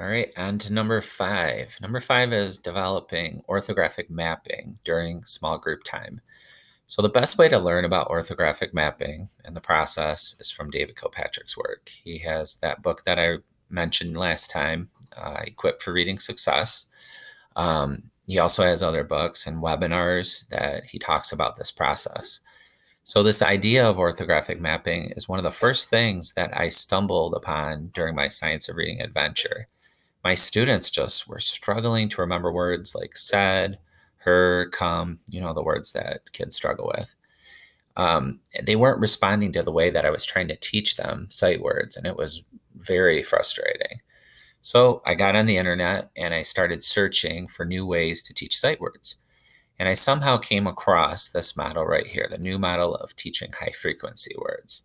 All right, on to number 5. Number 5 is developing orthographic mapping during small group time. So the best way to learn about orthographic mapping and the process is from David Kilpatrick's work. He has that book that I mentioned last time, Equipped for Reading Success. He also has other books and webinars that he talks about this process. So this idea of orthographic mapping is one of the first things that I stumbled upon during my Science of Reading adventure. My students just were struggling to remember words like said, her, come, the words that kids struggle with. They weren't responding to the way that I was trying to teach them sight words, and it was very frustrating. So I got on the internet and I started searching for new ways to teach sight words. And I somehow came across this model right here, the new model of teaching high frequency words.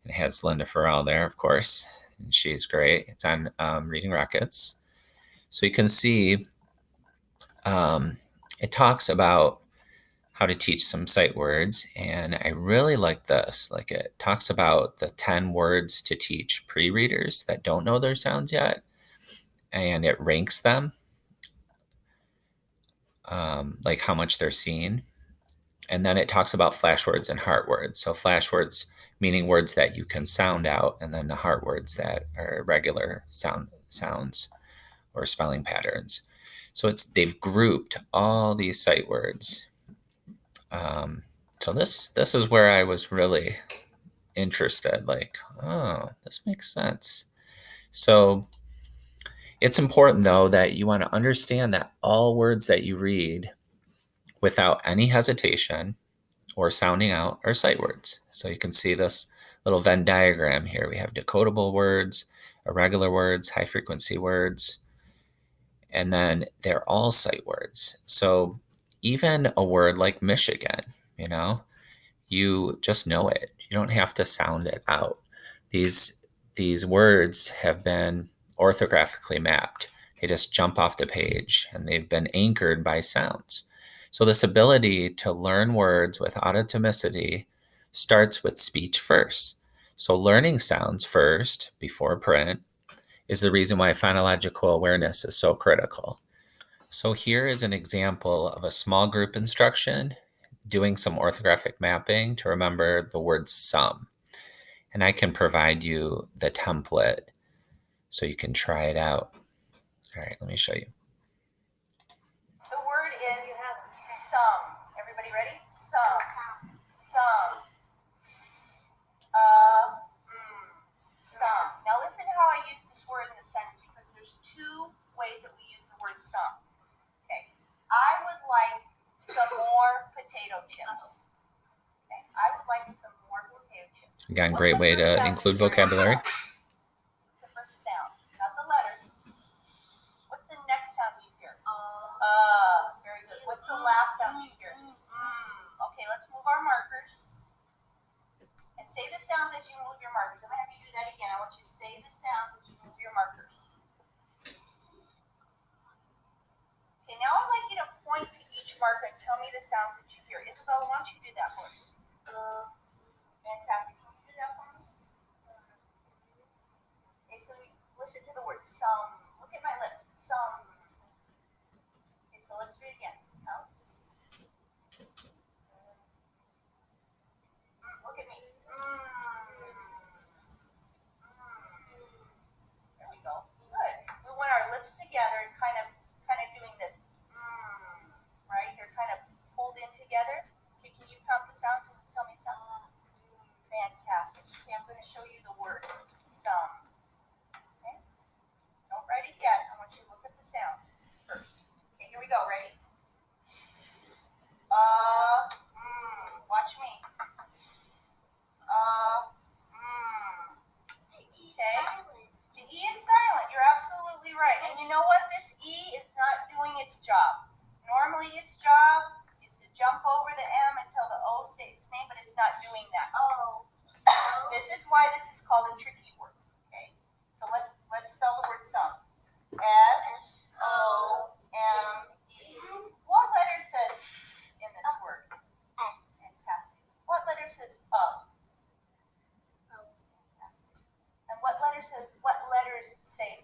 It has Linda Farrell there, of course, and she's great. It's on Reading Rockets. So you can see it talks about how to teach some sight words, and I really like this. Like, it talks about the 10 words to teach pre-readers that don't know their sounds yet, and it ranks them, like how much they're seeing. And then it talks about flash words and heart words. So flash words meaning words that you can sound out, and then the heart words that are irregular sounds or spelling patterns. So they've grouped all these sight words. So this is where I was really interested. Like, oh, this makes sense. So it's important, though, that you want to understand that all words that you read without any hesitation or sounding out are sight words. So you can see this little Venn diagram here. We have decodable words, irregular words, high frequency words, and then they're all sight words. So even a word like Michigan, you just know it. You don't have to sound it out. These words have been orthographically mapped. They just jump off the page, and they've been anchored by sounds. So this ability to learn words with autotomicity starts with speech first. So learning sounds first before print is the reason why phonological awareness is so critical. So here is an example of a small group instruction doing some orthographic mapping to remember the word some. And I can provide you the template so you can try it out. All right, let me show you. The word is some. Everybody ready? Some. Some. Some. Now listen to how I use this word in the sentence, because there's 2 ways that we use the word some. Okay. I would like some more potato chips. Okay. I would like some more potato chips. Again, great way to include vocabulary. What's the first sound? Not the letter. What's the next sound you hear? Very good. What's the last sound you hear? Okay, let's move our markers. And say the sounds as you move your markers. I'm going to have you do that again. I want you to say the sounds as you move your markers. Okay, now I'd like you to point to each marker and tell me the sounds that you hear. Isabella, why don't you do that for me? Fantastic. Can you do that for me? Okay, so listen to the word some. Look at my lips. Some. Okay, so let's do it again. Count. Look at me. There we go. Good. We want our lips together and kind of doing this. Right? They're kind of pulled in together. Okay, can you count the sounds? Tell me the sound. Fantastic. Okay, I'm going to show you the word some. Okay? Don't write it yet. I want you to look at the sounds first. Okay, here we go. Ready? Watch me. Okay. The E is silent. You're absolutely right. And you know what? This E is not doing its job. Normally its job is to jump over the M until the O says its name, but it's not doing that. This is why this is called a tricky word. Okay. So let's spell the word some. S-O-M-E. What letter says in this word? S. Fantastic. What letter says Fantastic. And what letters say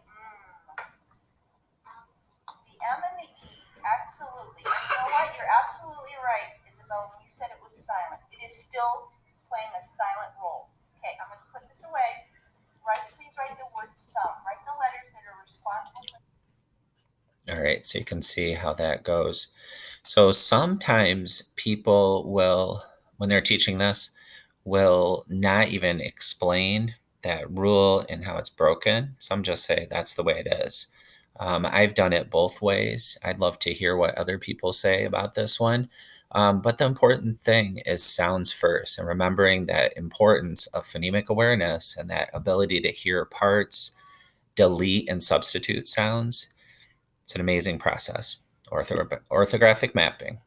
Absolutely. And you know what? You're absolutely right, Isabel, when you said it was silent. It is still playing a silent role. Okay, I'm going to put this away. Please write the word some. Write the letters that are responsible for. All right, so you can see how that goes. So sometimes people will, when they're teaching this, will not even explain that rule and how it's broken. Some just say that's the way it is. I've done it both ways. I'd love to hear what other people say about this one. But the important thing is sounds first and remembering that importance of phonemic awareness and that ability to hear parts, delete and substitute sounds. It's an amazing process. Orthographic mapping.